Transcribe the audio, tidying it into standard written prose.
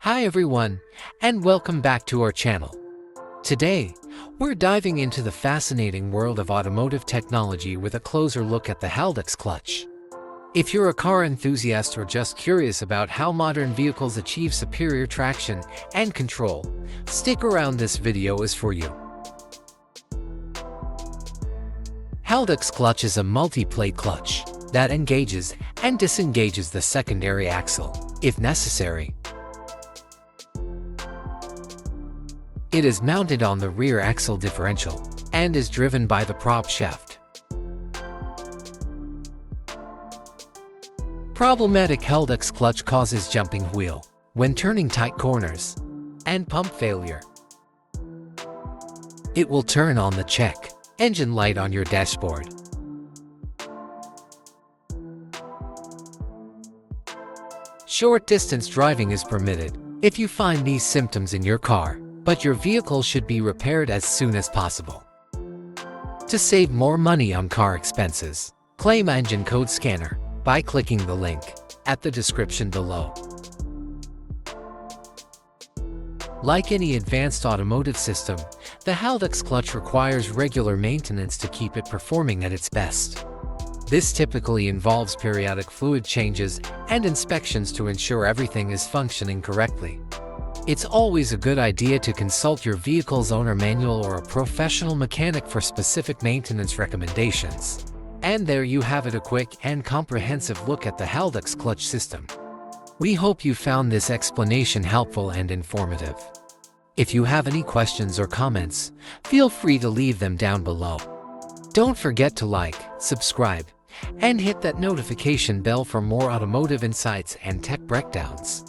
Hi everyone, and welcome back to our channel. Today, we're diving into the fascinating world of automotive technology with a closer look at the Haldex clutch. If you're a car enthusiast or just curious about how modern vehicles achieve superior traction and control, stick around, this video is for you. Haldex clutch is a multi-plate clutch that engages and disengages the secondary axle, if necessary. It is mounted on the rear axle differential and is driven by the prop shaft. Problematic Haldex clutch causes jumping wheel when turning tight corners and pump failure. It will turn on the check engine light on your dashboard. Short distance driving is permitted if you find these symptoms in your car, but your vehicle should be repaired as soon as possible. To save more money on car expenses, claim engine code scanner by clicking the link at the description below. Like any advanced automotive system, the Haldex clutch requires regular maintenance to keep it performing at its best. This typically involves periodic fluid changes and inspections to ensure everything is functioning correctly. It's always a good idea to consult your vehicle's owner manual or a professional mechanic for specific maintenance recommendations. And there you have it, a quick and comprehensive look at the Haldex clutch system. We hope you found this explanation helpful and informative. If you have any questions or comments, feel free to leave them down below. Don't forget to like, subscribe, and hit that notification bell for more automotive insights and tech breakdowns.